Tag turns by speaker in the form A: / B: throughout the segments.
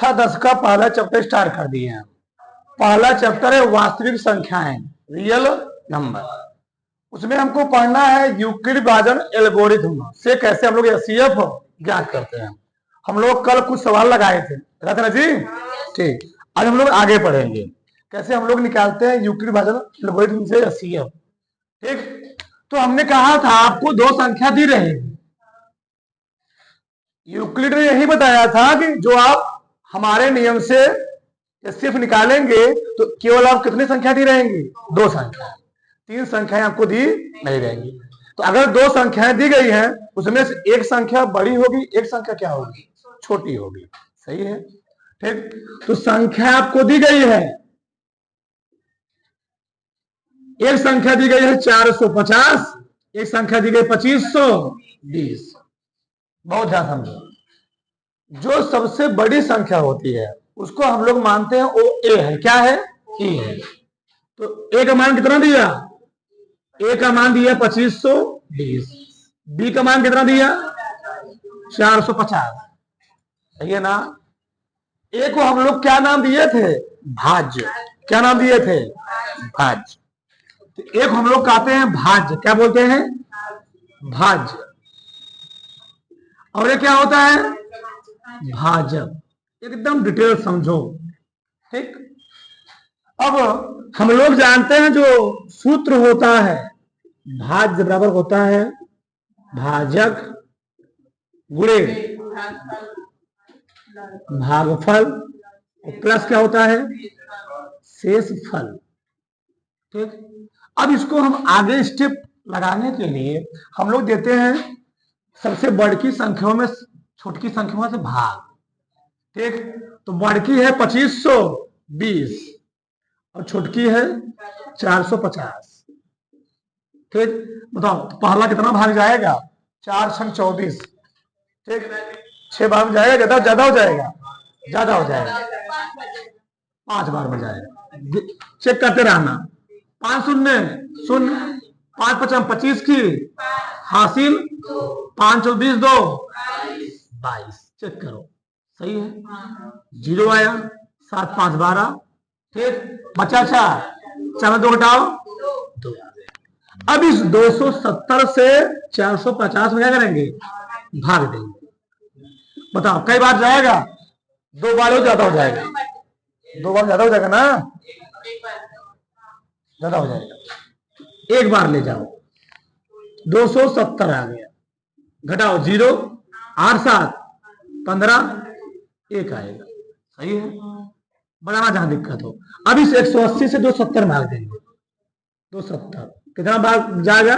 A: कक्षा 10 का पहला चैप्टर स्टार्ट कर दिए हैं। पहला चैप्टर है वास्तविक संख्याएं, रियल नंबर। उसमें हमको पढ़ना है यूक्लिड विभाजन एल्गोरिथम से कैसे हम लोग एचसीएफ ज्ञात करते हैं। हम लोग कल कुछ सवाल लगाए थे ना जी, ठीक। आज हम लोग आगे पढ़ेंगे कैसे हम लोग निकालते हैं यूक्लिड विभाजन एल्गोरिथम से एचसीएफ, ठीक। तो हमने कहा था आपको दो संख्या दी रहेगी। यूक्लिड ने यही बताया था कि जो आप हमारे नियम से एचसीएफ निकालेंगे तो केवल आप कितनी संख्या दी रहेंगी, दो संख्या। तीन संख्याएं आपको दी नहीं रहेंगी। तो अगर दो संख्याएं दी गई हैं उसमें से एक संख्या बड़ी होगी, एक संख्या क्या होगी, छोटी होगी। सही है, ठीक। तो संख्या आपको दी गई है, एक संख्या दी गई है 450, एक संख्या दी गई 2520। बहुत ध्यान समझो, जो सबसे बड़ी संख्या होती है उसको हम लोग मानते हैं वो ए है। क्या है, ए है। तो ए का मान कितना दिया, ए का मान दिया 2520। बी का मान कितना दिया 450। सही है ना। ए को हम लोग क्या नाम दिए थे, भाज्य। क्या नाम दिए थे, भाज्य। तो ए को हम लोग कहते हैं भाज्य। क्या बोलते हैं, भाज्य। और ये क्या होता है, भाजक। एकदम डिटेल समझो, ठीक। अब हम लोग जानते हैं जो सूत्र होता है, भाज्य बराबर होता है भाजक गुणे भागफल प्लस क्या होता है, शेषफल, ठीक। अब इसको हम आगे स्टेप लगाने के लिए हम लोग देते हैं सबसे बड़ी संख्याओं में छोटी संख्याओं से भाग, ठीक। तो बड़की है 2520 और छोटकी है 450, ठीक। बताओ तो पहला कितना भाग जाएगा, 4 छंग 24, ठीक। 6 बार में जाएगा, ज्यादा हो जाएगा, ज्यादा हो जाएगा, 5 बार में जाएगा। चेक करते रहना। 5 शून्य शून्य, 5 पचास 25 की हासिल, 5 और 20 2 22। चेक करो, सही है। 0 आया, 7 5 12, ठीक। बचा 4, 4 में 2 घटाओ 2। अब इस 270 से 450 में क्या करेंगे, भाग देंगे। बताओ कई बार जाएगा, 2 बार हो ज्यादा हो जाएगा, 2 बार ज्यादा हो जाएगा ना, ज्यादा हो जाएगा। एक बार ले जाओ, 270 आ गया, घटाओ 0, 8 7 15, 1 आएगा। सही है, बनाना जहां दिक्कत हो। अब इस 180 से 270 भाग देंगे, 270 कितना बार जाएगा,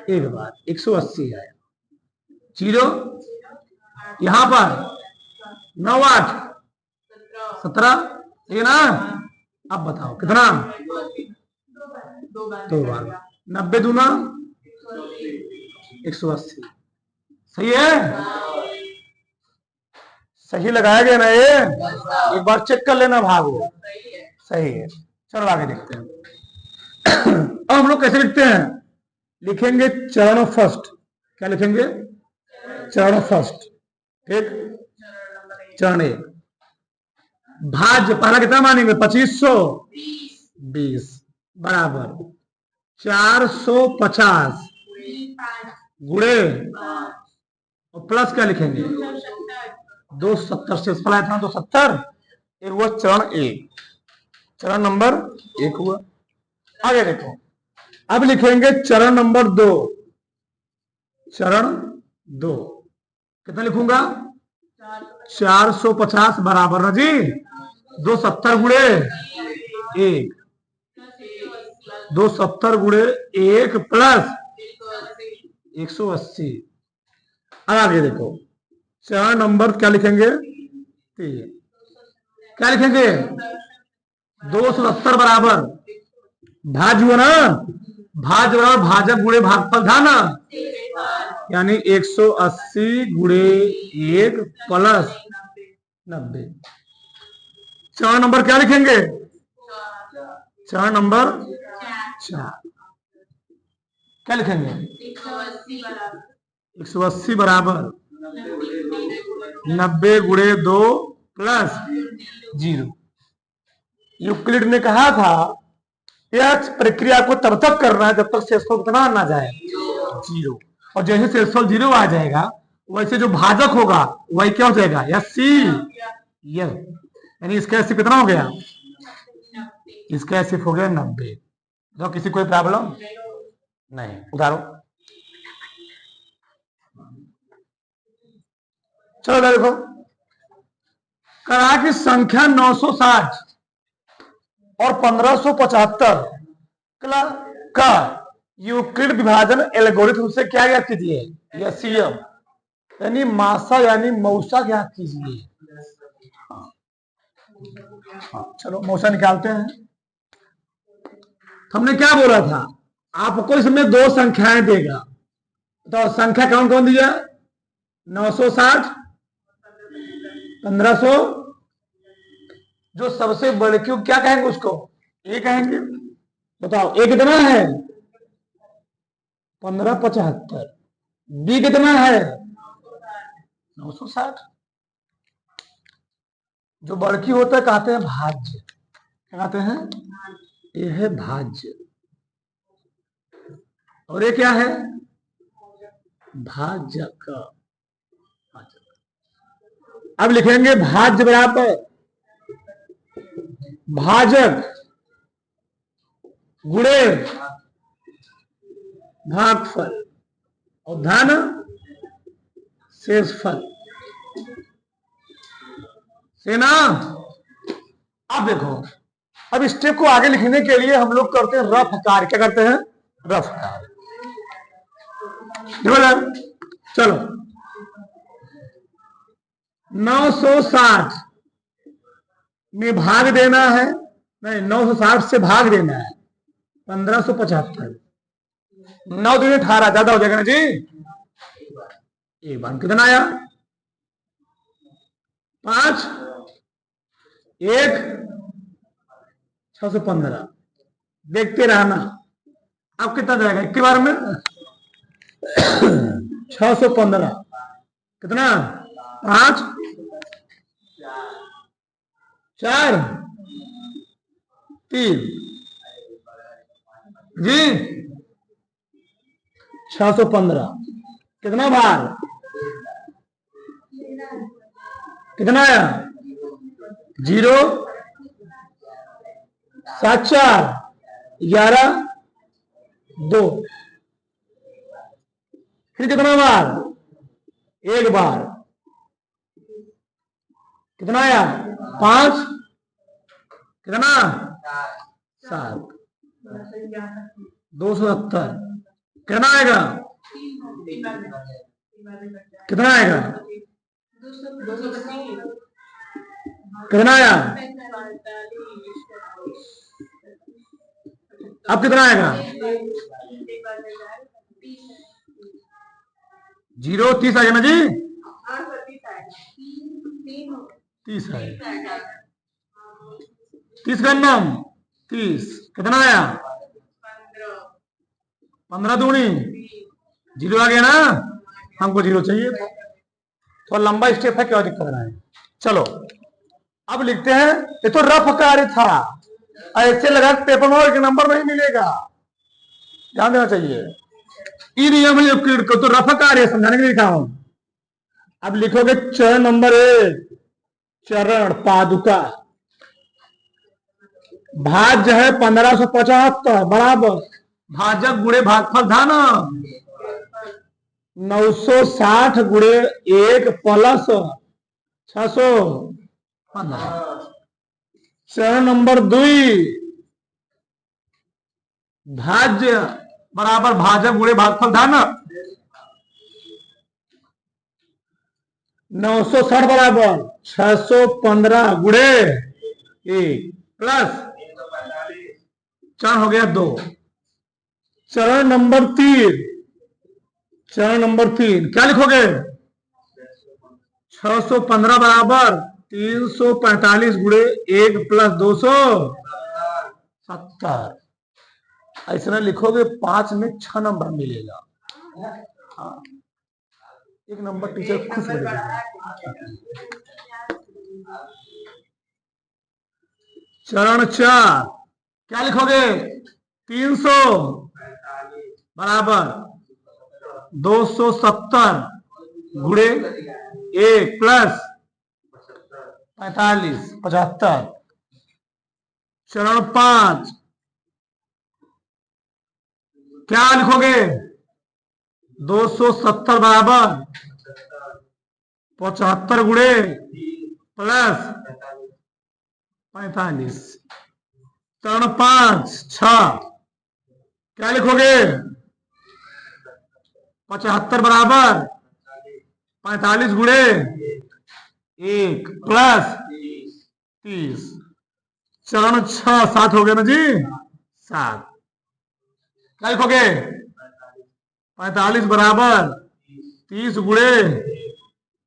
A: एक बार, 180 आया। 0 यहां पर 9 8 17, ठीक है ना। अब बताओ कितना, 2 बार, 90 दूना 180। सही है, सही लगाया गया ना ये, एक बार चेक कर लेना भाग वो सही है। चलो आगे देखते हैं। अब हम लोग कैसे लिखते हैं, लिखेंगे चरण फर्स्ट। क्या लिखेंगे, चरण फर्स्ट, ठीक। चरण एक, भाज्य पहला कितना मानेंगे 2520 बराबर 450 गुणे और प्लस क्या लिखेंगे 270। से फल आया था 270, एक हुआ चरण एक, चरण नंबर 1 हुआ। आगे देखो, अब लिखेंगे चरण नंबर 2। चरण 2 कितना लिखूंगा 450 बराबर ना जी 270 गुणे 1, 270 गुणे 1 प्लस 180। अब आगे देखो, चरण नंबर क्या लिखेंगे 3। क्या लिखेंगे 270 बराबर भाज हुआ ना, भाज बराबर भाजक गुणे भागफल था ना, यानी 180 गुणे 1 प्लस 90। चरण नंबर क्या लिखेंगे, चरण नंबर 4 क्या लिखेंगे 180 बराबर 90 गुणे 2 प्लस 0। यूक्लिड ने कहा था यह प्रक्रिया को तब तक करना है जब तक शेषफल कितना ना जाए 0, और जैसे शेषफल 0 आ जाएगा वैसे जो भाजक होगा वही क्या हो जाएगा सी, यानी इसका एसिफ कितना हो गया, इसका एसिफ हो गया 90। तो किसी कोई प्रॉब्लम नहीं, उतारो। चलो देखो, कहा कि संख्या 960 और 1575 का यूक्लिड विभाजन एल्गोरिथम से क्या ज्ञात कीजिए, यसीएम यानी मासा यानी मौसा ज्ञात कीजिए। चलो मौसा निकालते हैं। हमने क्या बोला था, आपको इसमें दो संख्याएं देगा, तो संख्या कौन कौन दिया, 960 1500, जो सबसे बड़े क्यों क्या कहेंगे उसको ए कहेंगे। बताओ ए कितना है 1575, बी कितना है 960। जो बड़की होता है कहते हैं भाज्य, क्या कहते हैं, ये है भाज्य, और ये क्या है भाजक। अब लिखेंगे भाज्य बराबर भाजक गुणे भागफल और धन शेषफल से ना। अब देखो, अब स्टेप को आगे लिखने के लिए हम लोग करते हैं रफ कार्य। क्या करते हैं, रफ कार्य। चलो 960 में भाग देना है, नहीं 960 से भाग देना है 1575, 9 दूनी 18, ज्यादा हो जाएगा ना जी। एक बार कितना आया 5 1 615, देखते रहना अब कितना जाएगा एक बार में 615 कितना 5 4 3 जी 615 कितना बार कितना आया 0 7 4 11 2, फिर कितना बार एक बार कितना आया 5 कितना 7 270 कितना आएगा कितना आएगा कितना आया अब कितना आएगा 0 30 आएगा ना जी 30 है 30 का नाम 30 कितना आया 15 दूनी 0 आ गया ना, हमको 0 चाहिए था। तो लंबा स्टेप है, क्या दिक्कत रहा है। चलो अब लिखते हैं, ये तो रफ कार्य था, ऐसे लगा पेपर में एक नंबर नहीं मिलेगा, ध्यान देना चाहिए। ई नियम है यूक्लिड को, तो रफ कार्य समझाने के लिए लिखा हूं। अब लिखोगे चरण नंबर 1 चरण पादुका, भाज्य है 1575 बराबर भाजक गुणे भागफल धन 960 गुणे 1 प्लस 615। चरण नंबर 2 भाज्य बराबर भाजक गुणे भागफल धन 960 बराबर 615 गुणे 1 प्लस चरण हो गया 2। चरण नंबर 3 क्या लिखोगे 615 बराबर 345 गुणे 1 प्लस 270। ऐसा लिखोगे 5 में 6 नंबर मिलेगा। हाँ, 1 नंबर टीचर खुश हो जाएगा। चरण 4 क्या लिखोगे? 300 बराबर 270 गुणे 1 प्लस 45 75। चरण 5 क्या लिखोगे? 270 बराबर 75 गुणे प्लस 45। चरण 5 6 क्या लिखोगे? 75 बराबर 45 गुणे 1 प्लस 30। चरण 6 7 हो गया ना जी? 7 क्या लिखोगे? 45 बराबर 30 गुणे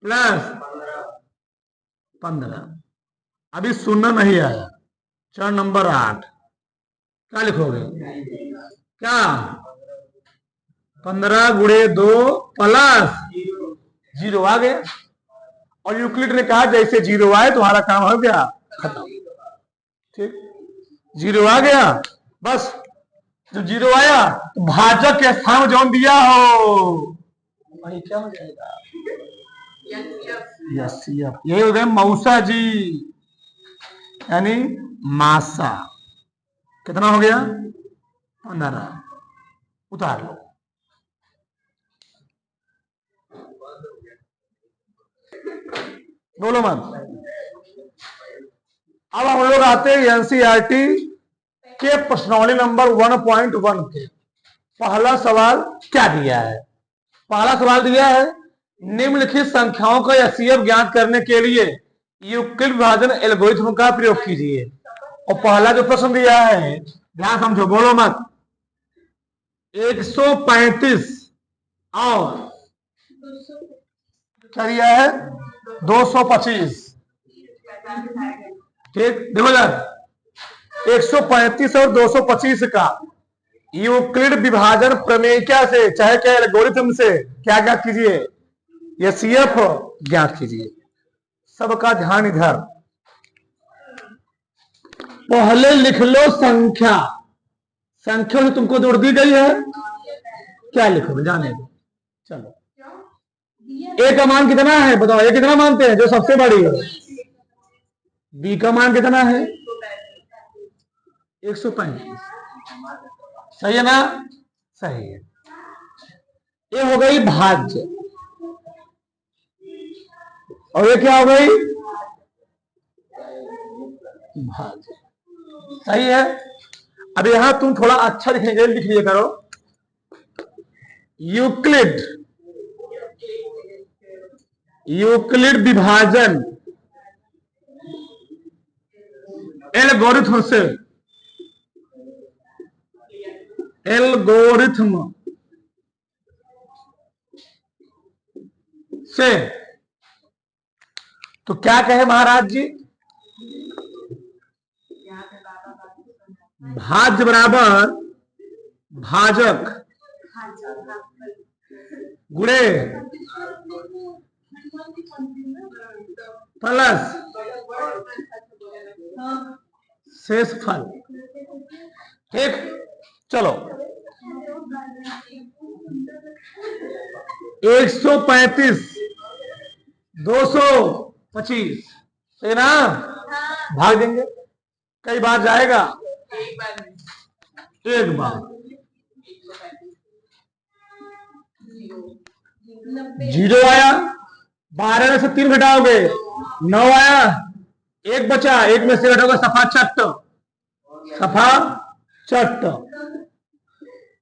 A: प्लस 15। अभी सुनना नहीं आया। चरण नंबर 8 क्या लिखोगे? क्या? 15 गुणे 2 प्लस 0 आ गया। और यूक्लिड ने कहा जैसे 0 आए तुम्हारा काम हो गया खत्म। ठीक, 0 आ गया बस। जब 0 आया तो भाजक के स्थान में जौन दिया हो वही क्या हो जाएगा? यस, ये हो गए मौसा जी, यानी मासा। कितना हो गया? 15। उतार लो। बोलो मत। अब हम लोग आते हैं एनसीईआरटी के प्रश्नावली नंबर 1.1 के। पहला सवाल क्या दिया है? पहला सवाल दिया है निम्नलिखित संख्याओं का एचसीएफ ज्ञात करने के लिए यूक्लिड विभाजन एल्गोरिथ्म का प्रयोग कीजिए। और पहला जो प्रश्न दिया है ध्यान समझो, बोलो मत। 135 और क्या दिया है? 225। ठीक, देखो यार 135 और 225 का यूक्लिड विभाजन प्रमेयिका से चाहे क्या एल्गोरिथम से क्या ज्ञात कीजिए? एचसीएफ ज्ञात कीजिए। सबका ध्यान इधर। पहले लिख लो संख्या। संख्या जो तुमको जोड़ दी गई है क्या लिखोगे? जाने दो। चलो, ए का मान कितना है बताओ? ए कितना मानते हैं जो सबसे बड़ी है? बी का मान कितना है? 135। सही है ना? सही है। ये हो गई भाज्य और ये क्या हो गई? भाज्य। सही है। अब यहां तुम थोड़ा अच्छा लिखने के लिए लिख लिया करो यूक्लिड विभाजन एल्गोरिथम से तो क्या कहे महाराज जी? भाज्य बराबर भाजक गुणे प्लस शेषफल। ठीक, चलो 135 225 है ना? भाग देंगे। कई बार जाएगा? एक बार। 0 आया, 12 में से 3 घटाओगे 9 आया, 1 बचा, 1 में से घटाओगे सफा चट्ट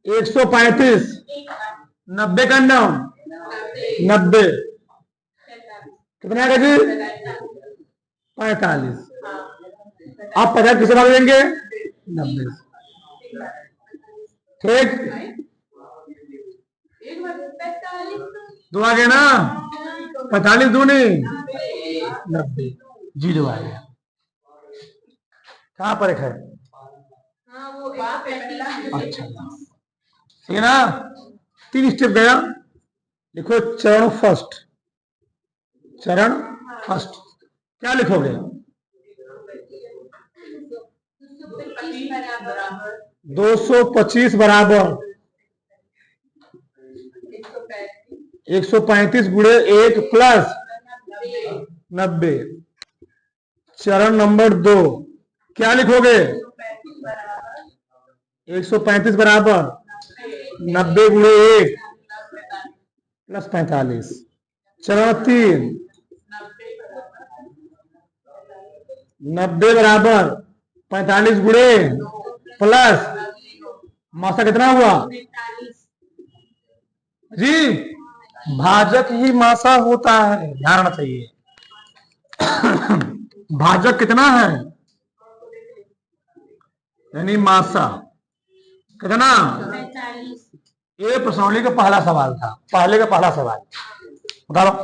A: 135 90 का 9 90 कितना आएगा जी? 45। आप 50 किसे भाग देंगे? 90। ठीक, 2 आ गया ना? 45 दूनी 90। 0 आ गया। कहां पर है? अच्छा, ठीक है ना? 3 स्टेप गया। देखो चरण फर्स्ट क्या लिखोगे? 225 बराबर 135 गुणे 1 प्लस 90। चरण नंबर 2 क्या लिखोगे? 135 बराबर 90 गुणे 1 प्लस 45। चरण 3 90 बराबर 45 गुणे प्लस मासा कितना हुआ जी? भाजक ही मासा होता है, ध्यान रखना चाहिए। भाजक कितना है यानी मासा कितना? ये प्रश्नावली का पहला सवाल था, पहले का पहला सवाल बताओ।